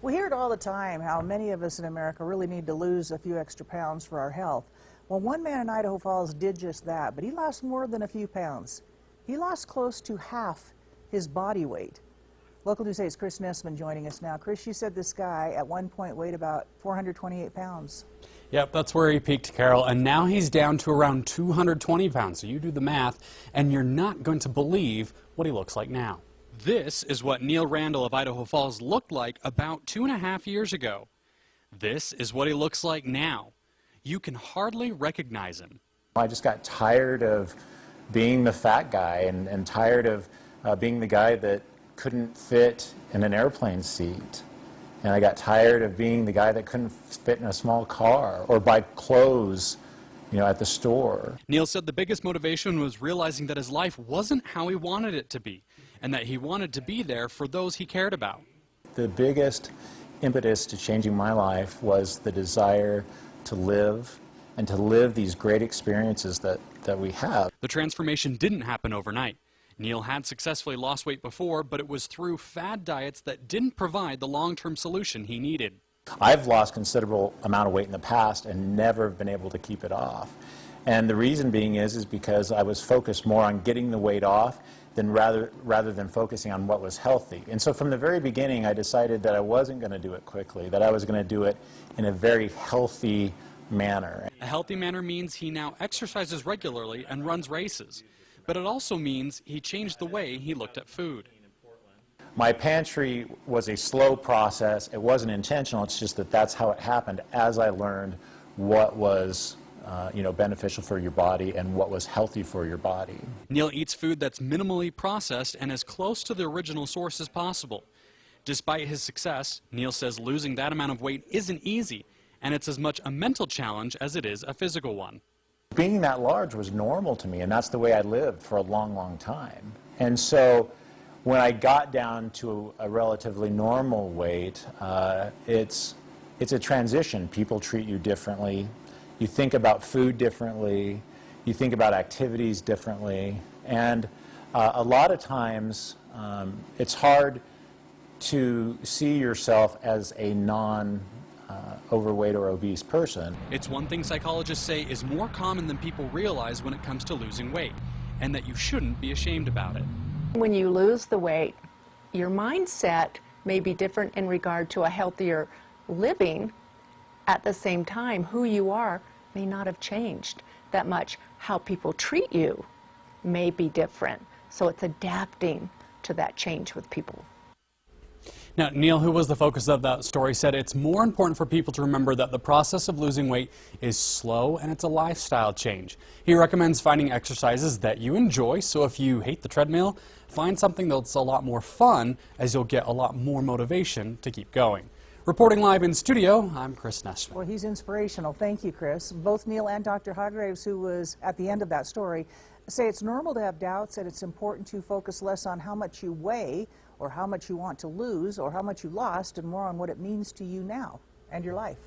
We hear it all the time how many of us in America really need to lose a few extra pounds for our health. Well, one man in Idaho Falls did just that, but he lost more than a few pounds. He lost close to half his body weight. Local News 8's Chris Nessman joining us now. Chris, you said this guy at one point weighed about 428 pounds. Yep, that's where he peaked, Carol, and now he's down to around 220 pounds. So you do the math, and you're not going to believe what he looks like now. This is what Neal Randall of Idaho Falls looked like about 2.5 years ago. This is what he looks like now. You can hardly recognize him. I just got tired of being the fat guy and tired of being the guy that couldn't fit in an airplane seat. And I got tired of being the guy that couldn't fit in a small car or buy clothes, at the store. Neal said the biggest motivation was realizing that his life wasn't how he wanted it to be, and that he wanted to be there for those he cared about. The biggest impetus to changing my life was the desire to live and to live these great experiences that we have. The transformation didn't happen overnight. Neal had successfully lost weight before, but it was through fad diets that didn't provide the long-term solution he needed. I've lost considerable amount of weight in the past and never been able to keep it off. And the reason being is because I was focused more on getting the weight off than rather than focusing on what was healthy. And so from the very beginning, I decided that I wasn't going to do it quickly, that I was going to do it in a very healthy manner. A healthy manner means he now exercises regularly and runs races. But it also means he changed the way he looked at food. My pantry was a slow process. It wasn't intentional. It's just that that's how it happened as I learned what was beneficial for your body and what was healthy for your body. Neal eats food that's minimally processed and as close to the original source as possible. Despite his success, Neal says losing that amount of weight isn't easy, and it's as much a mental challenge as it is a physical one. Being that large was normal to me, and that's the way I lived for a long, long time. And so when I got down to a relatively normal weight, it's a transition. People treat you differently. You think about food differently. You think about activities differently. And a lot of times it's hard to see yourself as a overweight or obese person. It's one thing psychologists say is more common than people realize when it comes to losing weight, and that you shouldn't be ashamed about it. When you lose the weight, your mindset may be different in regard to a healthier living. At the same time, who you are may not have changed that much. How people treat you may be different. So it's adapting to that change with people. Now, Neal, who was the focus of that story, said it's more important for people to remember that the process of losing weight is slow and it's a lifestyle change. He recommends finding exercises that you enjoy, so if you hate the treadmill, find something that's a lot more fun, as you'll get a lot more motivation to keep going. Reporting live in studio, I'm Chris Nessman. Well, he's inspirational. Thank you, Chris. Both Neal and Dr. Hargraves, who was at the end of that story, say it's normal to have doubts, and it's important to focus less on how much you weigh or how much you want to lose or how much you lost, and more on what it means to you now and your life.